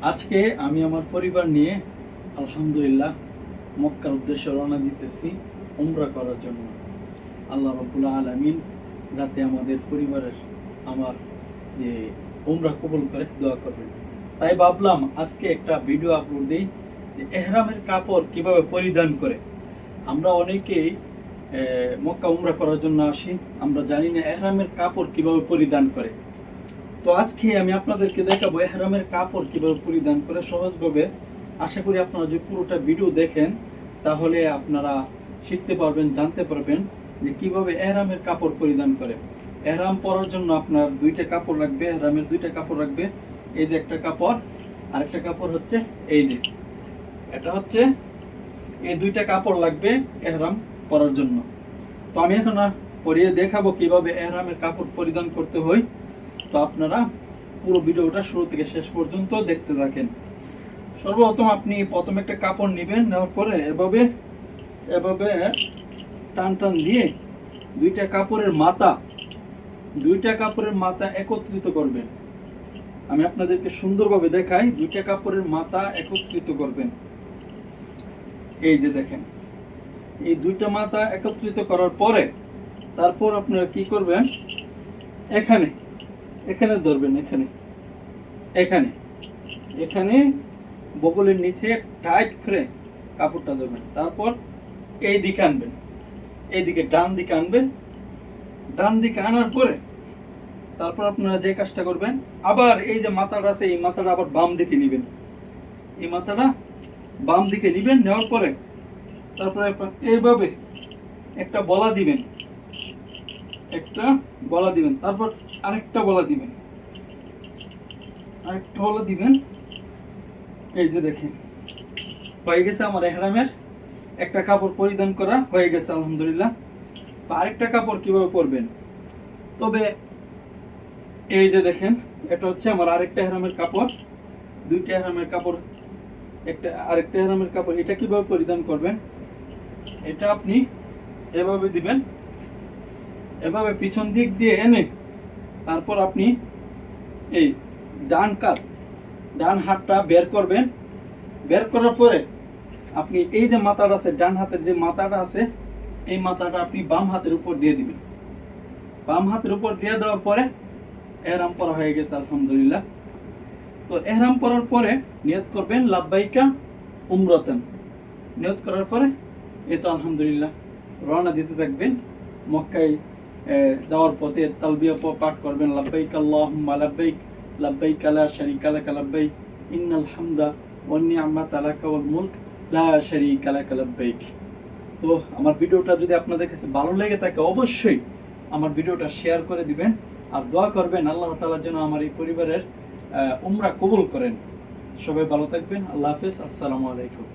আজকে আমি আমার পরিবার নিয়ে আলহামদুলিল্লাহ মক্কার উদ্দেশ্যে রওনা দিতেছি উমরা করার জন্য। আল্লাহ রাব্বুল আলামিন যাতে আমাদের পরিবারের আমার যে উমরা কবুল করে দোয়া করবেন। তাই ভাবলাম আজকে একটা ভিডিও আপলোড দিই যে এহরামের কাপড় কিভাবে পরিধান করে। আমরা অনেকেই মক্কা উমরা করার জন্য আসি, আমরা জানি না এহরামের কাপড় কিভাবে পরিধান করে। তো আজকে আমি আপনাদেরকে দেখাবো এহরামের কাপড় কিভাবে পরিধান করে সহজভাবে। আশা করি আপনারা যদি পুরোটা ভিডিও দেখেন তাহলে আপনারা শিখতে পারবেন, জানতে পারবেন যে কিভাবে এহরামের কাপড় পরিধান করে। এহরাম পরার জন্য আপনার দুইটা কাপড় লাগবে, এহরামের দুইটা কাপড় লাগবে। এই যে একটা কাপড়, আরেকটা কাপড় হচ্ছে এই যে এটা হচ্ছে, এই দুইটা কাপড় লাগবে এহরাম পরার জন্য। তো আমি এখন পরিয়ে দেখাবো কিভাবে এহরামের কাপড় পরিধান করতে হয়। তো আপনারা পুরো ভিডিওটা শুরু থেকে শেষ পর্যন্ত দেখতে থাকেন। সর্বপ্রথম আপনি প্রথম একটা কাপড় নেবেন, নেওয়ার পরে এভাবে এভাবে টান টান দিয়ে দুইটা কাপড়ের মাথা একত্রিত করবেন। আমি আপনাদেরকে সুন্দরভাবে দেখাই, দুইটা কাপড়ের মাথা একত্রিত করবেন। এই যে দেখেন, এই দুইটা মাথা একত্রিত করার পরে তারপর আপনারা কি করবেন, এখানে এখানে ধরবেন, এখানে এখানে এখানে বগলের নিচে টাইট করে কাপড়টা ধরবেন। তারপর এই দিকে আনবেন, এইদিকে ডান দিকে আনবেন। ডান দিকে আনার পরে তারপর আপনারা যে কাজটা করবেন, আবার এই যে মাথাটা আছে এই মাথাটা আবার বাম দিকে নেবেন। এই মাথাটা বাম দিকে নেবেন, নেওয়ার পরে তারপরে এইভাবে একটা বলা দিবেন, একটা বলা দিবেন, তারপর আরেকটা বলা দিবেন, আরেকটা বলা দিবেন। এই যে দেখেন হয়ে গেছে, আমার এহরামের একটা কাপড় পরিধান করা হয়ে গেছে আলহামদুলিল্লাহ। তো আরেকটা কাপড় কিভাবে পরবেন, তবে এই যে দেখেন এটা হচ্ছে আমার আরেকটা এহরামের কাপড়, দুইটা এহরামের কাপড়, আরেকটা এহরামের কাপড়। এটা কিভাবে পরিধান করবেন, এটা আপনি এভাবে দিবেন, এভাবে পিছন দিক দিয়ে এনে তারপর আপনি এই ডান হাতটা বের করবেন। বের করার পরে আপনি এই যে মাথাটা আছে, ডান হাতের যে মাথাটা আছে এই মাথাটা আপনি বাম হাতের উপর দিয়ে দিবেন। বাম হাতের উপর দিয়ে দেওয়ার পরে এহরাম পরা হয়ে গেছে আলহামদুলিল্লাহ। তো এহরাম পরার পরে নিয়ত করবেন লাব্বাইকা উমরাতান। নিয়ত করার পরে এই তো আলহামদুলিল্লাহ রওনা দিতে থাকবেন। মক্কায় যাওয়ার পথে তালবিয়া পাঠ করবেন, লাব্বাইক আল্লাহুম্মা লাব্বাইক, লাব্বাইক লা শারীকা লাক লাব্বাইক, ইন্নাল হামদা ওয়ান নি'মাতা লাকা ওয়াল মুলক লা শারীকা লাক লাব্বাইক। তো আমার ভিডিওটা যদি আপনাদের কাছে ভালো লেগে থাকে অবশ্যই আমার ভিডিওটা শেয়ার করে দিবেন আর দোয়া করবেন আল্লাহ তাআলা যেন আমার এই পরিবারের উমরা কবুল করেন। সবাই ভালো থাকবেন, আল্লাহ হাফেজ, আসসালামু আলাইকুম।